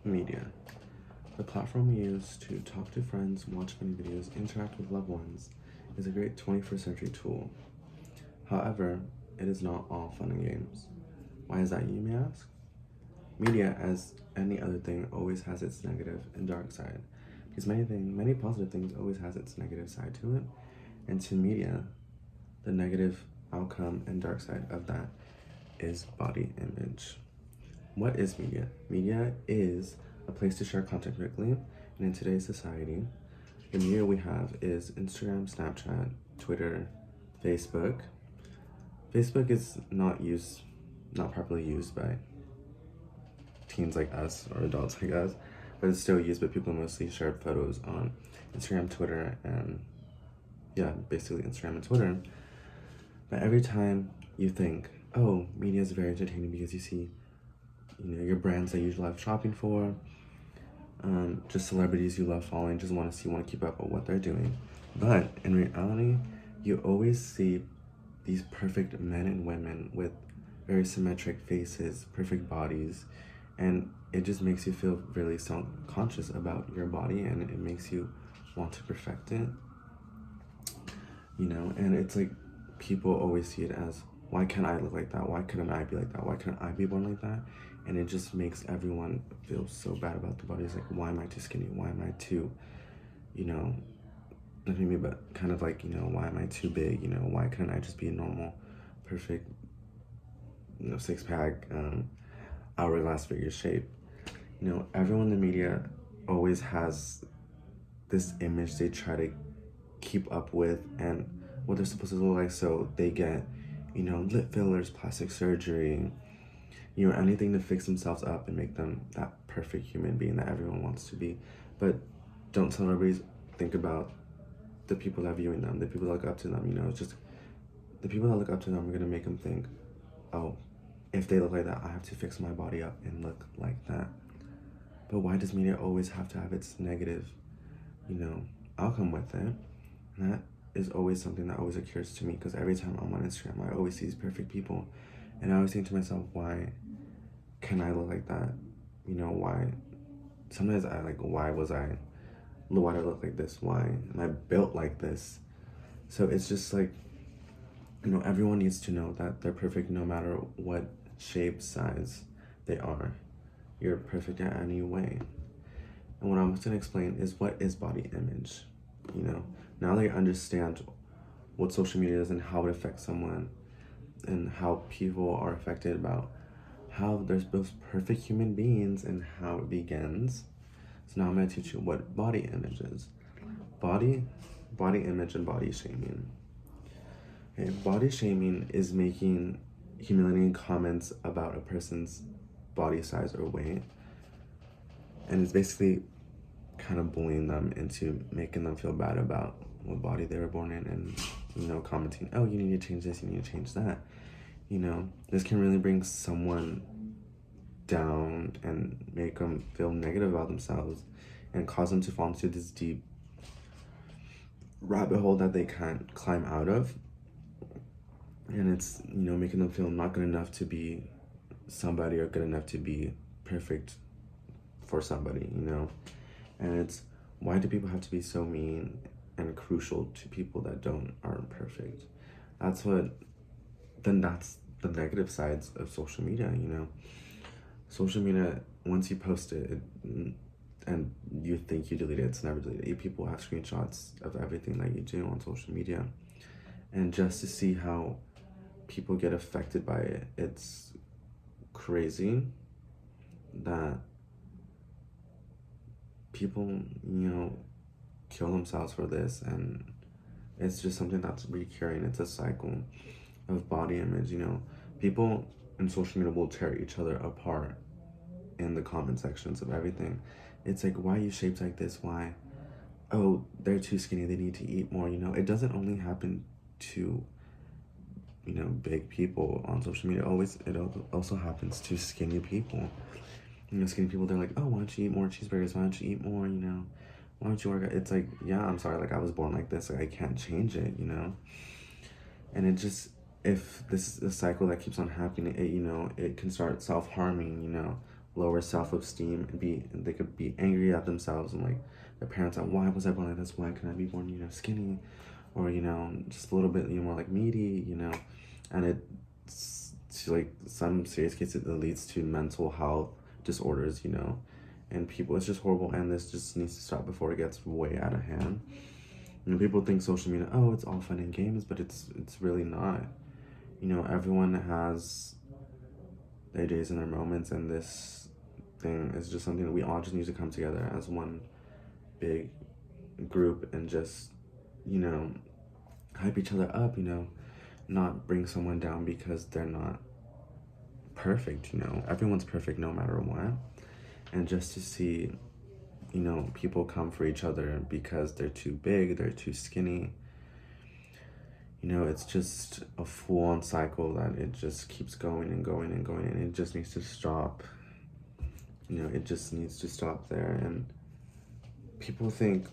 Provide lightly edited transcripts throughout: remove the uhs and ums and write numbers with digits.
Media. The platform we use to talk to friends, watch funny videos, interact with loved ones is a great 21st century tool. However, it is not all fun and games. Why is that, you may ask? Media, as any other thing, always has its negative and dark side. Because many positive things always has its negative side to it. And to media, the negative outcome and dark side of that is body image. What is media? Media is a place to share content quickly, and in today's society, the media we have is Instagram, Snapchat, Twitter, Facebook. Facebook is not properly used by teens like us or adults like us, but it's still used by people who mostly share photos on Instagram, Twitter, and basically Instagram and Twitter. But every time you think, oh, media is very entertaining because you see, your brands that you love shopping for, just celebrities you love following, just want to keep up with what they're doing. But in reality, you always see these perfect men and women with very symmetric faces, perfect bodies, and it just makes you feel really self-conscious about your body, and it makes you want to perfect it. And it's like people always see it as, why can't I look like that? Why couldn't I be like that? Why couldn't I be born like that? And it just makes everyone feel so bad about the body. It's like, why am I too skinny? Why am I too, not me, but kind of like, why am I too big? Why couldn't I just be a normal, perfect, six-pack, hourglass figure shape? Everyone in the media always has this image they try to keep up with and what they're supposed to look like, so they get, lip fillers, plastic surgery, anything to fix themselves up and make them that perfect human being that everyone wants to be. But don't celebrities think about the people that are viewing them, the people that look up to them? It's just the people that look up to them are gonna make them think, oh, if they look like that, I have to fix my body up and look like that. But why does media always have to have its negative, outcome with it? And that is always something that always occurs to me, because every time I'm on Instagram, I always see these perfect people, and I always think to myself, why can I look like that? Why? Sometimes I like, why do I look like this? Why am I built like this? So it's just like, everyone needs to know that they're perfect no matter what shape, size they are. You're perfect in any way. And what I'm going to explain is, what is body image? Now that you understand what social media is and how it affects someone and how people are affected about how there's both perfect human beings and how it begins. So now I'm going to teach you what body image is. Body image and body shaming. Okay, body shaming is making humiliating comments about a person's body size or weight. And it's basically kind of bullying them into making them feel bad about what body they were born in, and commenting, oh, you need to change this, you need to change that. This can really bring someone down and make them feel negative about themselves and cause them to fall into this deep rabbit hole that they can't climb out of. And it's, making them feel not good enough to be somebody or good enough to be perfect for somebody, And it's, why do people have to be so mean and crucial to people that aren't perfect? That's the negative sides of social media, Social media, once you post it, and you think you delete it, it's never deleted. People have screenshots of everything that you do on social media. And just to see how people get affected by it, it's crazy that people, kill themselves for this, and it's just something that's recurring. It's a cycle of body image. People in social media will tear each other apart in the comment sections of everything. It's like, why are you shaped like this? Why? Oh, they're too skinny, they need to eat more. It doesn't only happen to big people on social media. It also happens to skinny people. Skinny people, they're like, oh, why don't you eat more cheeseburgers? Why don't you eat more, why don't you work out? It's like, yeah, I'm sorry, like, I was born like this, like, I can't change it, And it just, if this is a cycle that keeps on happening, it can start self-harming, lower self-esteem and they could be angry at themselves and like their parents, like, why was I born like this? Why couldn't I be born, skinny, or just a little bit more like meaty, and it's to like some serious cases it leads to mental health disorders, and people, it's just horrible, and this just needs to stop before it gets way out of hand. People think social media, oh, it's all fun and games, but it's really not. Everyone has their days and their moments, and this thing is just something that we all just need to come together as one big group and just, hype each other up, not bring someone down because they're not perfect, everyone's perfect no matter what. And just to see, people come for each other because they're too big, they're too skinny, it's just a full-on cycle that it just keeps going and going and going, and it just needs to stop. It just needs to stop there. And people think,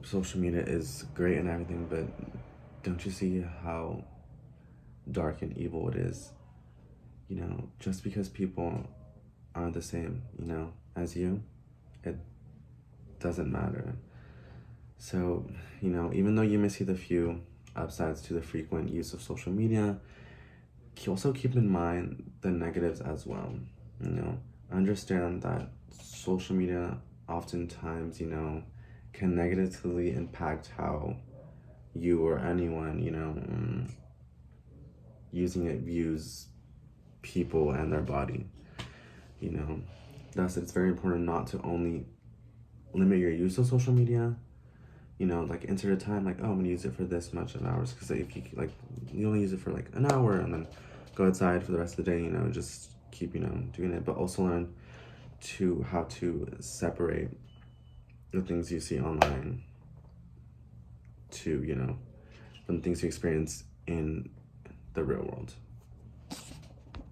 social media is great and everything, but don't you see how dark and evil it is? Just because people aren't the same, as you, it doesn't matter. So, even though you may see the few upsides to the frequent use of social media, also keep in mind the negatives as well. Understand that social media oftentimes, can negatively impact how you or anyone, using it views people and their body. Thus it's very important not to only limit your use of social media, like insert a time, like, oh, I'm gonna use it for this much an hours, because if you like, you only use it for like an hour and then go outside for the rest of the day, just keep doing it. But also learn to how to separate the things you see online to from things you experience in the real world.